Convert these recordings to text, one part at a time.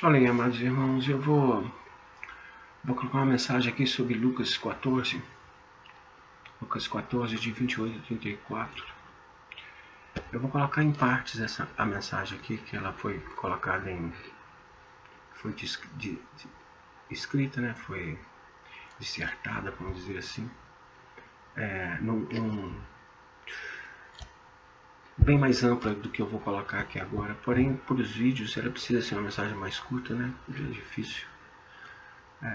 Olhem, amados irmãos, eu vou colocar uma mensagem aqui sobre Lucas 14, de 28 a 34. Eu vou colocar em partes a mensagem aqui, que ela foi colocada foi escrita, né? Foi dissertada, vamos dizer assim, bem mais ampla do que eu vou colocar aqui agora. Porém, por os vídeos, ela precisa ser uma mensagem mais curta, né? É difícil.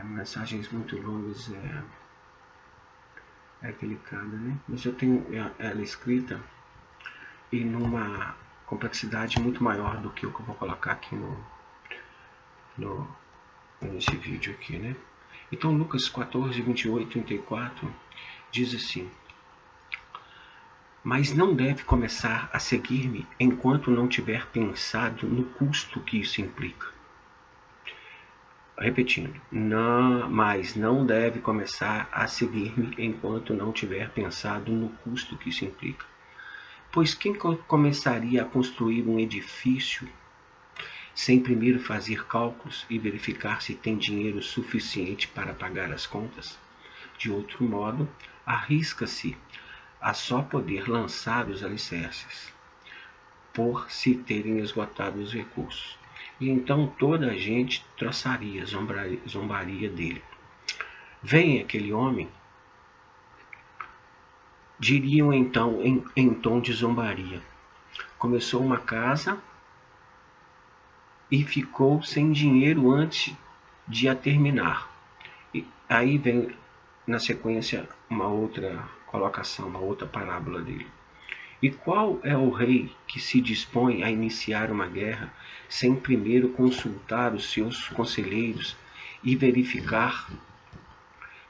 Mensagens muito longas é delicada, né? Mas eu tenho ela escrita e numa complexidade muito maior do que o que eu vou colocar aqui nesse vídeo aqui, né? Então Lucas 14, 28, 34 diz assim: mas não deve começar a seguir-me enquanto não tiver pensado no custo que isso implica. Repetindo, mas não deve começar a seguir-me enquanto não tiver pensado no custo que isso implica. Pois quem começaria a construir um edifício sem primeiro fazer cálculos e verificar se tem dinheiro suficiente para pagar as contas? De outro modo, arrisca-se a só poder lançar os alicerces, por se terem esgotado os recursos. E então toda a gente troçaria, zombaria dele. Vem aquele homem, diriam então em tom de zombaria. Começou uma casa e ficou sem dinheiro antes de a terminar. E aí vem na sequência uma outra colocação, uma outra parábola dele. E qual é o rei que se dispõe a iniciar uma guerra sem primeiro consultar os seus conselheiros e verificar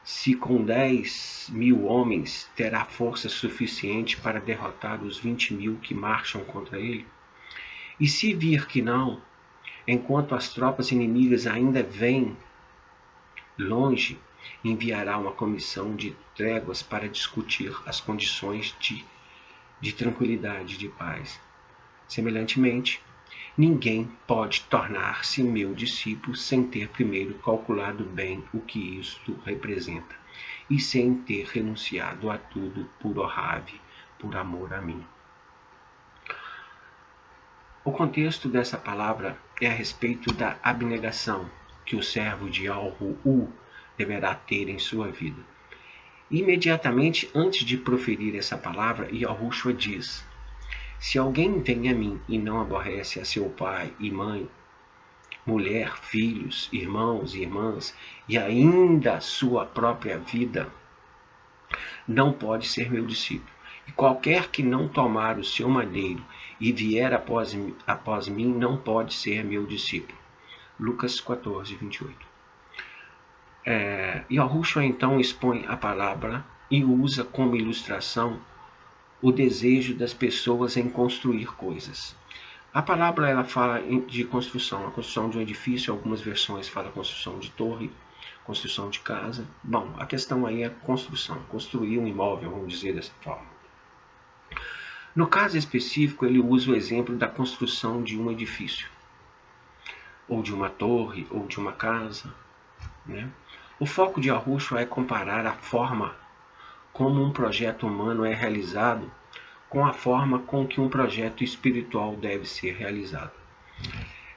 se com 10.000 homens terá força suficiente para derrotar os 20.000 que marcham contra ele? E se vir que não, enquanto as tropas inimigas ainda vêm longe, enviará uma comissão de tréguas para discutir as condições de tranquilidade, de paz. Semelhantemente, ninguém pode tornar-se meu discípulo sem ter primeiro calculado bem o que isto representa e sem ter renunciado a tudo por Ohave, por amor a mim. O contexto dessa palavra é a respeito da abnegação que o servo de Yahu deverá ter em sua vida. Imediatamente antes de proferir essa palavra, Yahushua diz: se alguém vem a mim e não aborrece a seu pai e mãe, mulher, filhos, irmãos e irmãs, e ainda a sua própria vida, não pode ser meu discípulo. E qualquer que não tomar o seu madeiro e vier após mim, não pode ser meu discípulo. Lucas 14, 28. Yahushua então expõe a palavra e usa como ilustração o desejo das pessoas em construir coisas. A palavra ela fala de construção, a construção de um edifício, algumas versões falam construção de torre, construção de casa. Bom, a questão aí é construção, construir um imóvel, vamos dizer dessa forma. No caso específico, ele usa o exemplo da construção de um edifício, ou de uma torre, ou de uma casa, né? O foco de Yahushua é comparar a forma como um projeto humano é realizado com a forma com que um projeto espiritual deve ser realizado.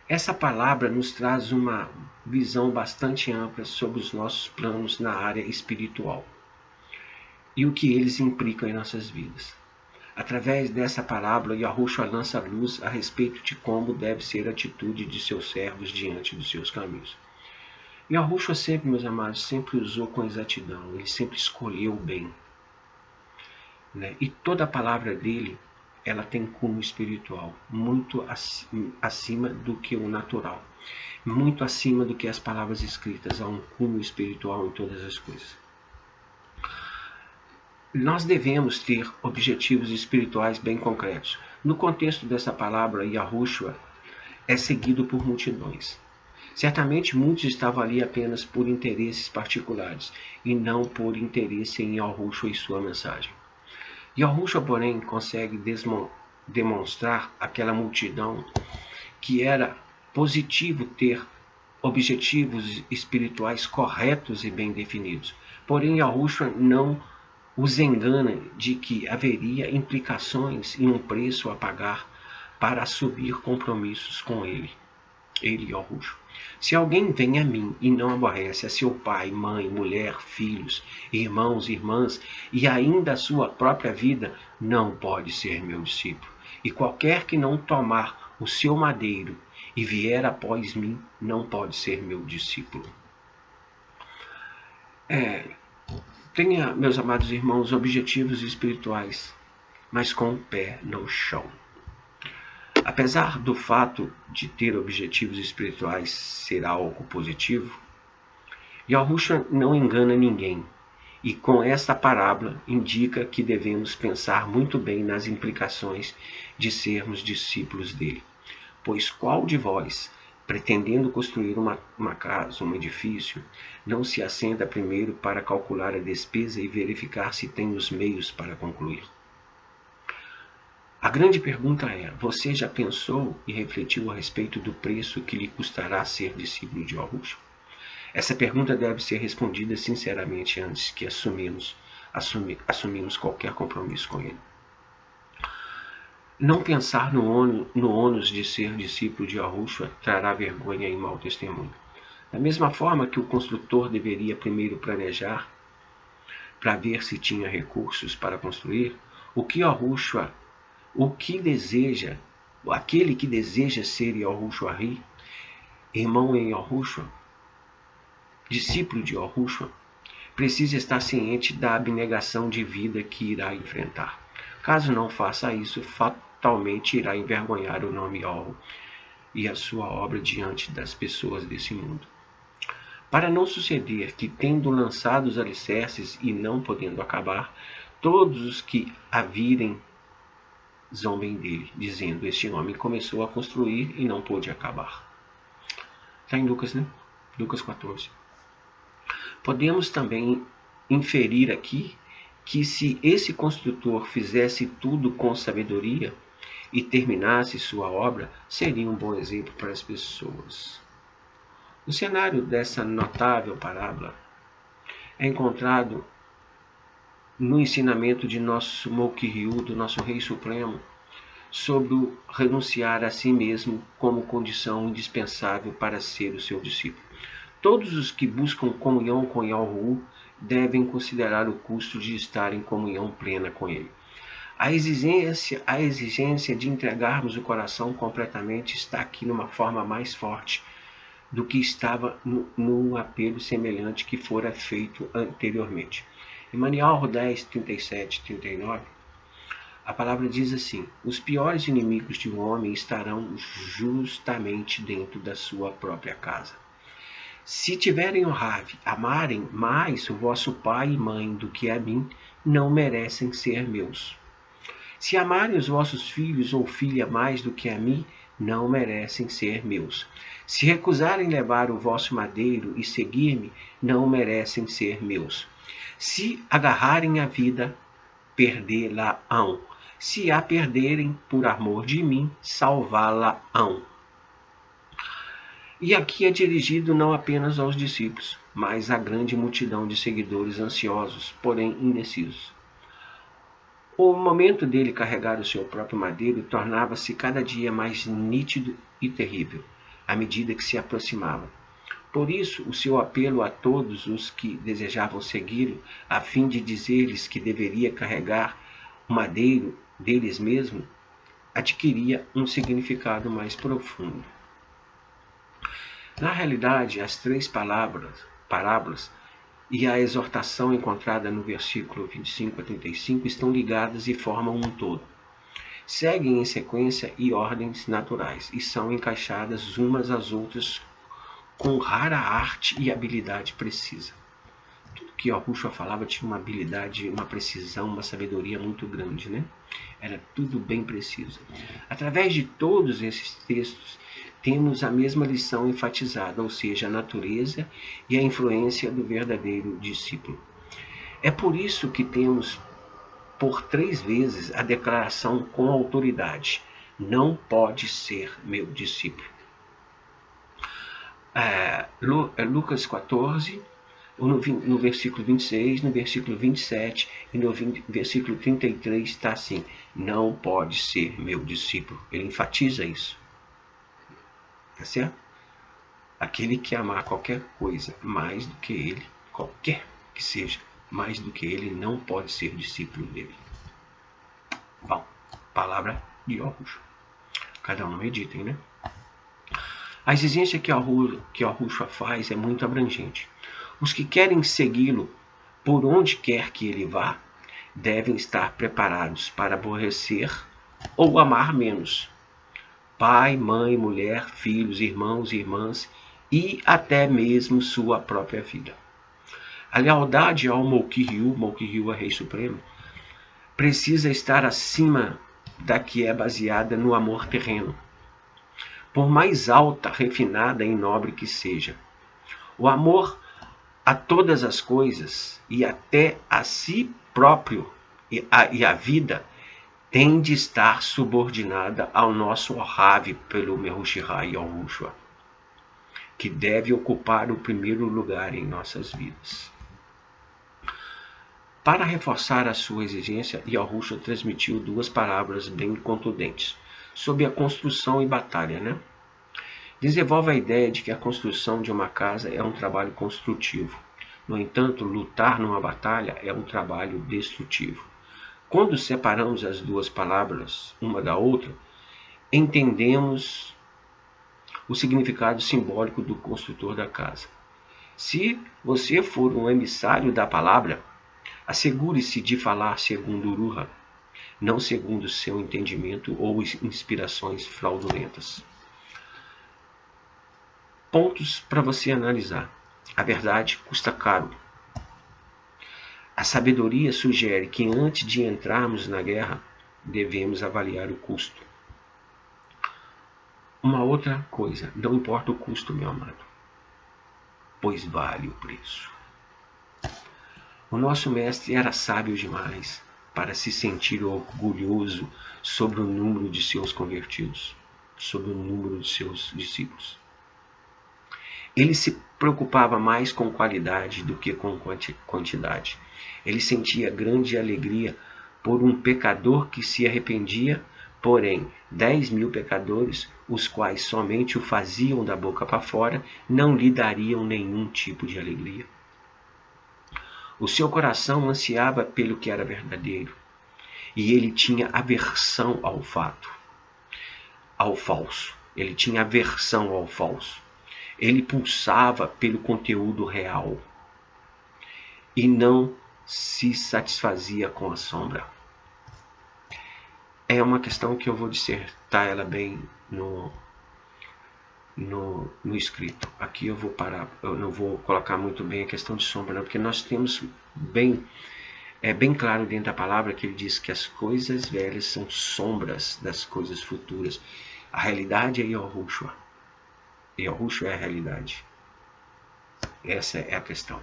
Essa palavra nos traz uma visão bastante ampla sobre os nossos planos na área espiritual e o que eles implicam em nossas vidas. Através dessa parábola, Yahushua lança luz a respeito de como deve ser a atitude de seus servos diante dos seus caminhos. Yahushua sempre, meus amados, sempre usou com exatidão, ele sempre escolheu o bem. Né? E toda a palavra dele, ela tem cunho espiritual, muito acima do que o natural. Muito acima do que as palavras escritas, há um cunho espiritual em todas as coisas. Nós devemos ter objetivos espirituais bem concretos. No contexto dessa palavra, Yahushua é seguido por multidões. Certamente muitos estavam ali apenas por interesses particulares e não por interesse em Yahushua e sua mensagem. Yahushua, porém, consegue demonstrar àquela multidão que era positivo ter objetivos espirituais corretos e bem definidos. Porém, Yahushua não os engana de que haveria implicações e um preço a pagar para assumir compromissos com ele, Yahushua. Se alguém vem a mim e não aborrece a seu pai, mãe, mulher, filhos, irmãos, irmãs e ainda a sua própria vida, não pode ser meu discípulo. E qualquer que não tomar o seu madeiro e vier após mim, não pode ser meu discípulo. Tenha, meus amados irmãos, objetivos espirituais, mas com o pé no chão. Apesar do fato de ter objetivos espirituais ser algo positivo, Yahushua não engana ninguém, e com esta parábola indica que devemos pensar muito bem nas implicações de sermos discípulos dele. Pois qual de vós, pretendendo construir uma casa, um edifício, não se assenta primeiro para calcular a despesa e verificar se tem os meios para concluir? A grande pergunta é: você já pensou e refletiu a respeito do preço que lhe custará ser discípulo de Yahushua? Essa pergunta deve ser respondida sinceramente antes que assumimos qualquer compromisso com ele. Não pensar no ônus de ser discípulo de Yahushua trará vergonha e mau testemunho. Da mesma forma que o construtor deveria primeiro planejar para ver se tinha recursos para construir, aquele que deseja ser Yahushua, irmão em Yahushua, discípulo de Yahushua, precisa estar ciente da abnegação de vida que irá enfrentar. Caso não faça isso, fatalmente irá envergonhar o nome Yahuwah e a sua obra diante das pessoas desse mundo. Para não suceder que, tendo lançado os alicerces e não podendo acabar, todos os que a virem zombem dele, dizendo: este homem começou a construir e não pôde acabar. Está em Lucas, né? Lucas 14. Podemos também inferir aqui que se esse construtor fizesse tudo com sabedoria e terminasse sua obra, seria um bom exemplo para as pessoas. O cenário dessa notável parábola é encontrado no ensinamento de nosso Mokiryu, do nosso Rei Supremo, sobre o renunciar a si mesmo como condição indispensável para ser o seu discípulo. Todos os que buscam comunhão com Yahuwah devem considerar o custo de estar em comunhão plena com ele. A exigência de entregarmos o coração completamente está aqui numa forma mais forte do que estava no apelo semelhante que fora feito anteriormente. Em Manial 10, 37 e 39, a palavra diz assim: os piores inimigos de um homem estarão justamente dentro da sua própria casa. Se tiverem honra, amarem mais o vosso pai e mãe do que a mim, não merecem ser meus. Se amarem os vossos filhos ou filha mais do que a mim, não merecem ser meus. Se recusarem levar o vosso madeiro e seguir-me, não merecem ser meus. Se agarrarem a vida, perdê-la-ão. Se a perderem por amor de mim, salvá-la-ão. E aqui é dirigido não apenas aos discípulos, mas à grande multidão de seguidores ansiosos, porém indecisos. O momento dele carregar o seu próprio madeiro tornava-se cada dia mais nítido e terrível, à medida que se aproximava. Por isso, o seu apelo a todos os que desejavam segui-lo, a fim de dizer-lhes que deveria carregar o madeiro deles mesmos, adquiria um significado mais profundo. Na realidade, as três parábolas e a exortação encontrada no versículo 25 a 35 estão ligadas e formam um todo. Seguem em sequência e ordens naturais e são encaixadas umas às outras com rara arte e habilidade precisa. Tudo que Yahushua falava tinha uma habilidade, uma precisão, uma sabedoria muito grande, né? Era tudo bem preciso. Através de todos esses textos, temos a mesma lição enfatizada, ou seja, a natureza e a influência do verdadeiro discípulo. É por isso que temos por 3 vezes a declaração com autoridade: não pode ser meu discípulo. Lucas 14, no versículo 26, no versículo 27 e no versículo 33 está assim: não pode ser meu discípulo. Ele enfatiza isso. Tá certo? Aquele que amar qualquer coisa mais do que ele, qualquer que seja, mais do que ele, não pode ser discípulo dele. Bom, palavra de Yahushua. Cada um meditem, né? A exigência que Yahushua faz é muito abrangente. Os que querem segui-lo, por onde quer que ele vá, devem estar preparados para aborrecer ou amar menos pai, mãe, mulher, filhos, irmãos, irmãs e até mesmo sua própria vida. A lealdade ao Malkiryu é Rei Supremo, precisa estar acima da que é baseada no amor terreno, por mais alta, refinada e nobre que seja. O amor a todas as coisas e até a si próprio e a vida tem de estar subordinada ao nosso Ohave pelo Mehushihai Yahushua, que deve ocupar o primeiro lugar em nossas vidas. Para reforçar a sua exigência, Yahushua transmitiu duas palavras bem contundentes sobre a construção e batalha, né? Desenvolve a ideia de que a construção de uma casa é um trabalho construtivo. No entanto, lutar numa batalha é um trabalho destrutivo. Quando separamos as duas palavras uma da outra, entendemos o significado simbólico do construtor da casa. Se você for um emissário da palavra, assegure-se de falar segundo Uruha, não segundo seu entendimento ou inspirações fraudulentas. Pontos para você analisar. A verdade custa caro. A sabedoria sugere que antes de entrarmos na guerra, devemos avaliar o custo. Uma outra coisa, não importa o custo, meu amado, pois vale o preço. O nosso mestre era sábio demais para se sentir orgulhoso sobre o número de seus convertidos, sobre o número de seus discípulos. Ele se preocupava mais com qualidade do que com quantidade. Ele sentia grande alegria por um pecador que se arrependia, porém 10.000 pecadores, os quais somente o faziam da boca para fora, não lhe dariam nenhum tipo de alegria. O seu coração ansiava pelo que era verdadeiro, e ele tinha aversão ao fato, ao falso. Ele tinha aversão ao falso. Ele pulsava pelo conteúdo real e não se satisfazia com a sombra. É uma questão que eu vou dissertar ela bem no escrito. Aqui eu vou parar, eu não vou colocar muito bem a questão de sombra, não, porque nós temos bem claro dentro da palavra que ele diz que as coisas velhas são sombras das coisas futuras. A realidade é Yahushua. Yahushua é a realidade. Essa é a questão.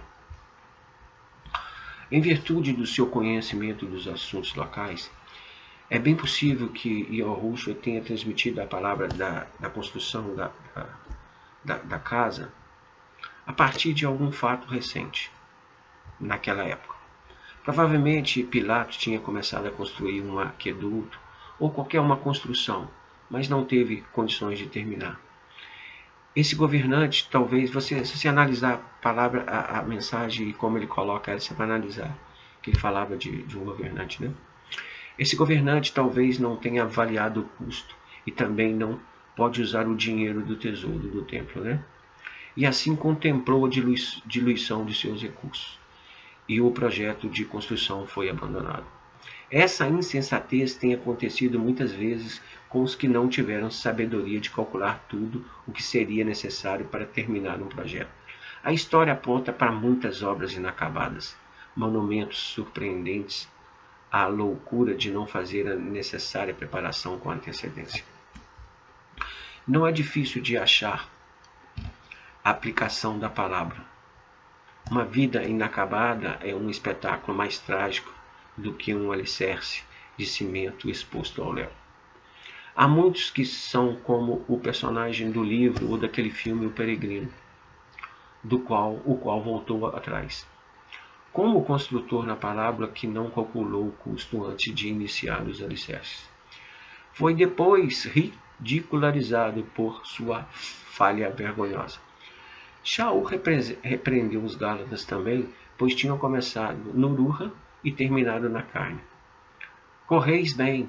Em virtude do seu conhecimento dos assuntos locais, é bem possível que Yahushua tenha transmitido a palavra da construção da casa a partir de algum fato recente, naquela época. Provavelmente Pilatos tinha começado a construir um aqueduto ou qualquer uma construção, mas não teve condições de terminar. Esse governante, talvez, se você analisar a mensagem e como ele coloca ela, você vai analisar que ele falava de um governante, né? Esse governante talvez não tenha avaliado o custo e também não pode usar o dinheiro do tesouro do templo, né? E assim contemplou a diluição de seus recursos. E o projeto de construção foi abandonado. Essa insensatez tem acontecido muitas vezes com os que não tiveram sabedoria de calcular tudo o que seria necessário para terminar um projeto. A história aponta para muitas obras inacabadas, monumentos surpreendentes, a loucura de não fazer a necessária preparação com antecedência. Não é difícil de achar a aplicação da palavra. Uma vida inacabada é um espetáculo mais trágico do que um alicerce de cimento exposto ao léu. Há muitos que são como o personagem do livro ou daquele filme O Peregrino, o qual voltou atrás. Como o construtor na parábola que não calculou o custo antes de iniciar os alicerces. Foi depois ridicularizado por sua falha vergonhosa. Shaul repreendeu os Gálatas também, pois tinham começado no Ruha e terminado na carne. Correis bem.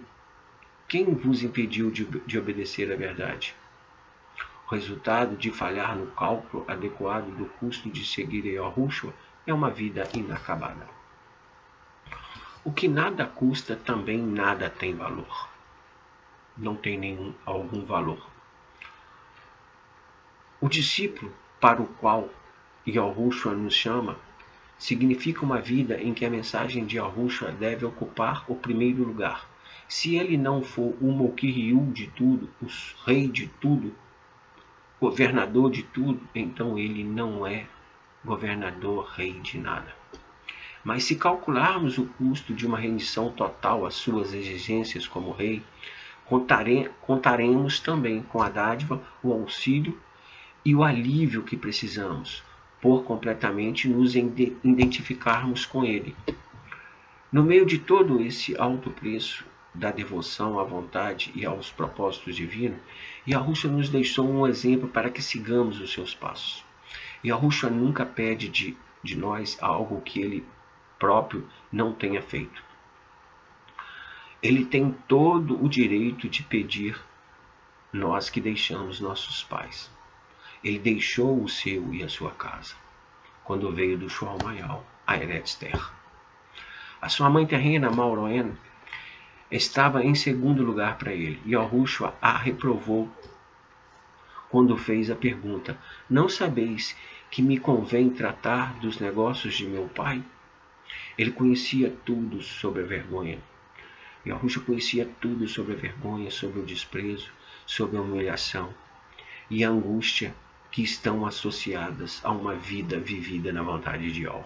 Quem vos impediu de obedecer à verdade? O resultado de falhar no cálculo adequado do custo de seguir Yahushua é uma vida inacabada. O que nada custa também nada tem valor. Não tem algum valor. O discípulo para o qual Yahushua nos chama significa uma vida em que a mensagem de Yahushua deve ocupar o primeiro lugar. Se ele não for o Mokiriu de tudo, o rei de tudo, governador de tudo, então ele não é governador, rei de nada. Mas se calcularmos o custo de uma rendição total às suas exigências como rei, contaremos também com a dádiva, o auxílio e o alívio que precisamos, por completamente nos identificarmos com ele. No meio de todo esse alto preço da devoção à vontade e aos propósitos divinos, Yahushua nos deixou um exemplo para que sigamos os seus passos. Yahushua nunca pede de nós algo que ele próprio não tenha feito. Ele tem todo o direito de pedir nós que deixamos nossos pais. Ele deixou o seu e a sua casa, quando veio do Shualmayal a Eretz Terra. A sua mãe terrena, Mauroen, estava em segundo lugar para ele. Yahushua a reprovou quando fez a pergunta: não sabeis que me convém tratar dos negócios de meu pai? Ele conhecia tudo sobre a vergonha. Yahushua conhecia tudo sobre a vergonha, sobre o desprezo, sobre a humilhação e a angústia que estão associadas a uma vida vivida na vontade de Yahweh.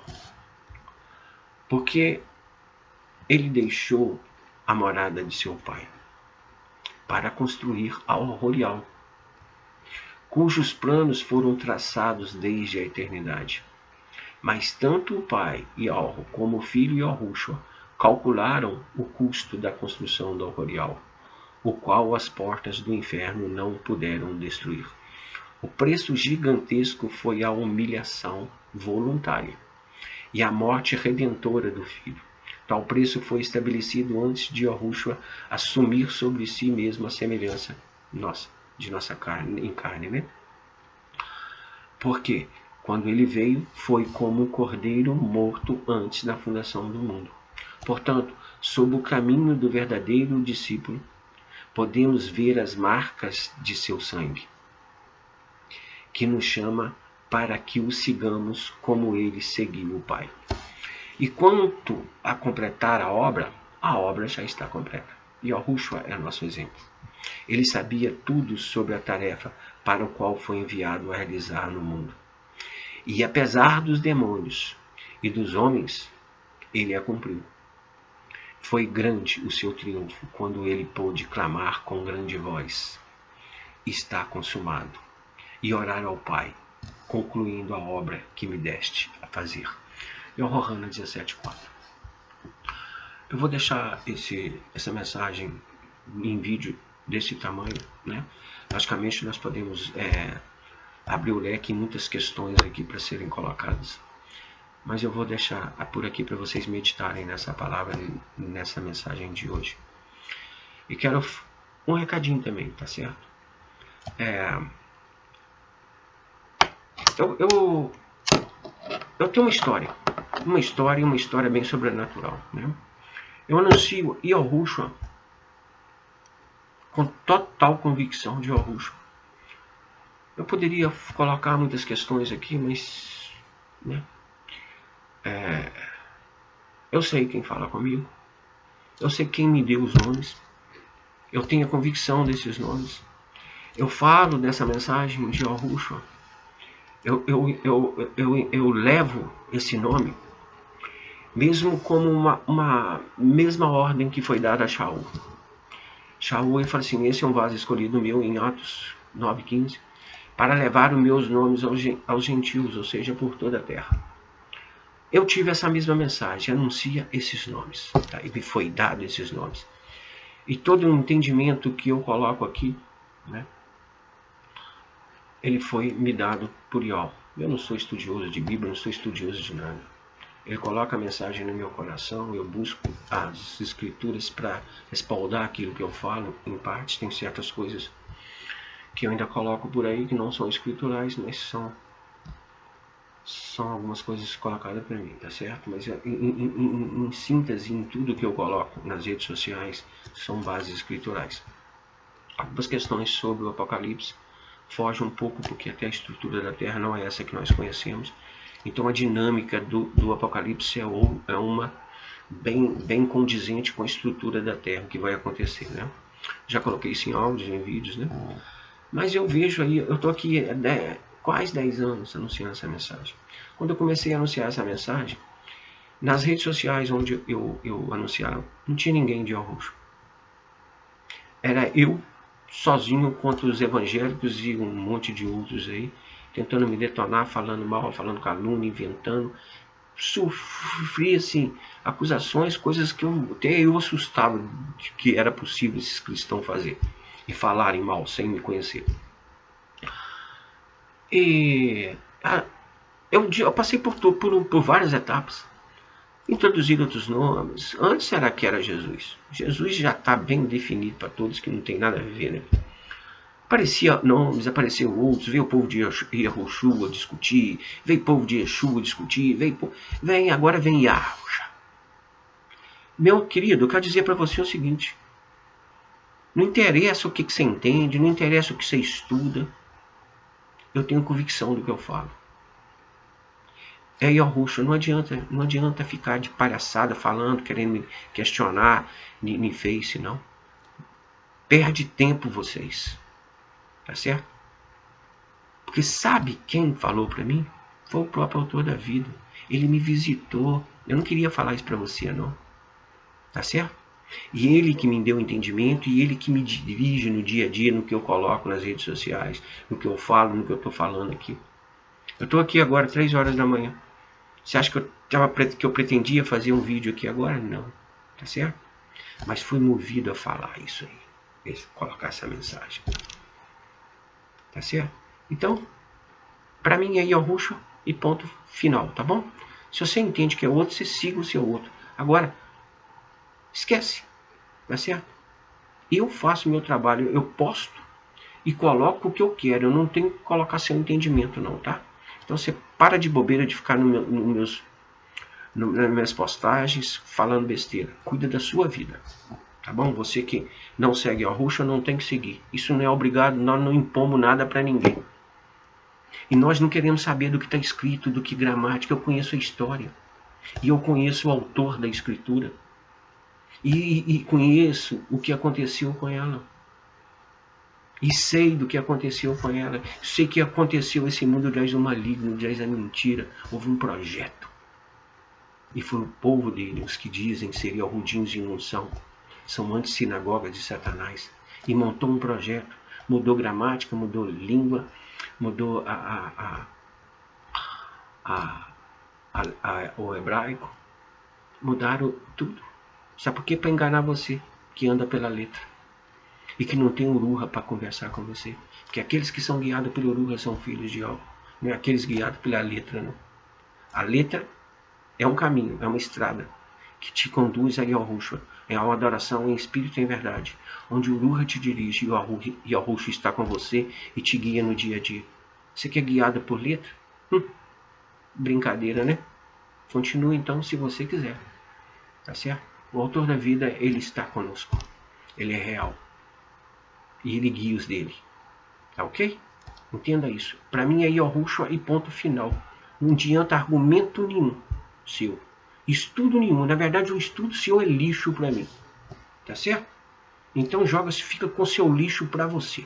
Porque ele deixou a morada de seu pai para construir a Oholial, cujos planos foram traçados desde a eternidade. Mas tanto o pai, Yahweh, como o filho Yahushua calcularam o custo da construção da Oholial, o qual as portas do inferno não puderam destruir. O preço gigantesco foi a humilhação voluntária e a morte redentora do Filho. Tal preço foi estabelecido antes de Yahushua assumir sobre si mesmo a semelhança de nossa carne em carne, né? Porque quando ele veio, foi como um cordeiro morto antes da fundação do mundo. Portanto, sob o caminho do verdadeiro discípulo, podemos ver as marcas de seu sangue, que nos chama para que o sigamos como ele seguiu o Pai. E quanto a completar a obra já está completa. E Yahushua é nosso exemplo. Ele sabia tudo sobre a tarefa para o qual foi enviado a realizar no mundo. E apesar dos demônios e dos homens, ele a cumpriu. Foi grande o seu triunfo quando ele pôde clamar com grande voz: está consumado, e orar ao Pai, concluindo a obra que me deste a fazer. Yohanan 17,4. Eu vou deixar essa mensagem em vídeo desse tamanho, né? Logicamente nós podemos abrir o leque em muitas questões aqui para serem colocadas, mas eu vou deixar por aqui para vocês meditarem nessa palavra, nessa mensagem de hoje. E quero um recadinho também, tá certo? Eu tenho uma história bem sobrenatural, né? Eu anuncio Yahushua com total convicção de Yahushua. Eu poderia colocar muitas questões aqui, mas né, eu sei quem fala comigo, eu sei quem me deu os nomes, eu tenho a convicção desses nomes, eu falo dessa mensagem de Yahushua, eu levo esse nome, mesmo como uma mesma ordem que foi dada a Shaul. Shaul, ele fala assim, esse é um vaso escolhido meu, em Atos 9:15, para levar os meus nomes aos gentios, ou seja, por toda a terra. Eu tive essa mesma mensagem, anuncia esses nomes, tá? E me foi dado esses nomes. E todo o entendimento que eu coloco aqui, né, ele foi me dado por Iol. Eu não sou estudioso de Bíblia, não sou estudioso de nada. Ele coloca a mensagem no meu coração, eu busco as escrituras para respaldar aquilo que eu falo. Em parte, tem certas coisas que eu ainda coloco por aí que não são escriturais, mas são algumas coisas colocadas para mim, tá certo? Mas em síntese, em tudo que eu coloco nas redes sociais, são bases escriturais. Algumas questões sobre o Apocalipse fogem um pouco, porque até a estrutura da Terra não é essa que nós conhecemos. Então a dinâmica do Apocalipse é uma bem condizente com a estrutura da Terra, o que vai acontecer, né? Já coloquei isso em áudios, em vídeos, né? Mas eu vejo aí, eu estou aqui há quase 10 anos anunciando essa mensagem. Quando eu comecei a anunciar essa mensagem, nas redes sociais onde eu anunciava, não tinha ninguém de Arroxo. Era eu sozinho contra os evangélicos e um monte de outros aí, tentando me detonar, falando mal, falando calúnia, inventando. Sofri assim, acusações, coisas que até eu assustava de que era possível esses cristãos fazer e falarem mal sem me conhecer. E eu passei por várias etapas. Introduzir outros nomes. Antes era que era Jesus. Jesus já está bem definido para todos, que não tem nada a ver, né? Aparecia nomes, apareceu outros, veio o povo de Yahushua discutir, veio o povo de Yeshua discutir, agora vem Yahusha. Meu querido, eu quero dizer para você o seguinte, não interessa o que você entende, não interessa o que você estuda, eu tenho convicção do que eu falo. É Yahushua, não adianta ficar de palhaçada falando, querendo me questionar, me face, não. Perde tempo vocês. Tá certo? Porque sabe quem falou para mim? Foi o próprio autor da vida. Ele me visitou. Eu não queria falar isso para você, não. Tá certo? E ele que me deu entendimento e ele que me dirige no dia a dia, no que eu coloco nas redes sociais, no que eu falo, no que eu tô falando aqui. Eu tô aqui agora, 3 horas da manhã. Você acha que eu pretendia fazer um vídeo aqui agora? Não. Tá certo? Mas fui movido a falar isso aí. Colocar essa mensagem. Tá certo? Então, para mim é Yahushua e ponto final, tá bom? Se você entende que é outro, você siga o seu outro. Agora, esquece, tá certo? Eu faço meu trabalho, eu posto e coloco o que eu quero. Eu não tenho que colocar seu entendimento, não, tá? Então você para de bobeira de ficar nas minhas postagens falando besteira. Cuida da sua vida. Tá bom? Você que não segue a Yahushua não tem que seguir. Isso não é obrigado, nós não impomos nada para ninguém. E nós não queremos saber do que está escrito, do que gramática. Eu conheço a história. E eu conheço o autor da escritura. E conheço o que aconteceu com ela. E sei do que aconteceu com ela. Sei que aconteceu esse mundo jaz o maligno, jaz a mentira. Houve um projeto. E foi o povo deles que dizem ser Yahudins de unção. São antissinagogas de Satanás. E montou um projeto. Mudou gramática, mudou língua, mudou o hebraico. Mudaram tudo. Sabe por quê? Para enganar você, que anda pela letra. E que não tem uruha para conversar com você. Porque aqueles que são guiados pela uruha são filhos de Yahweh. Não é aqueles guiados pela letra, não. A letra é um caminho, é uma estrada que te conduz a Yahushua. É uma adoração em espírito e em verdade. Onde o uruha te dirige e Yahushua está com você e te guia no dia a dia. Você quer guiado por letra? Brincadeira, né? Continue então se você quiser. Tá certo? O autor da vida, ele está conosco. Ele é real. E ele guia os dele. Tá ok? Entenda isso. Para mim é Yahushua e ponto final. Não adianta argumento nenhum seu. Estudo nenhum. Na verdade, o estudo seu é lixo para mim. Tá certo? Então fica com seu lixo para você.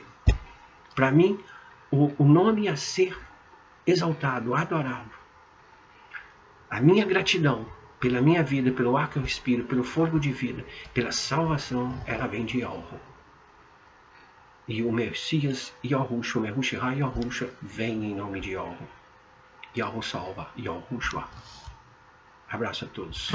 Para mim, o nome a ser exaltado, adorado. A minha gratidão pela minha vida, pelo ar que eu respiro, pelo fogo de vida, pela salvação, ela vem de Yahweh. E o Messias Yahushua, o Mehushai Yahushua, vem em nome de Yahu. Yahu salva, Yahushua. Abraço a todos.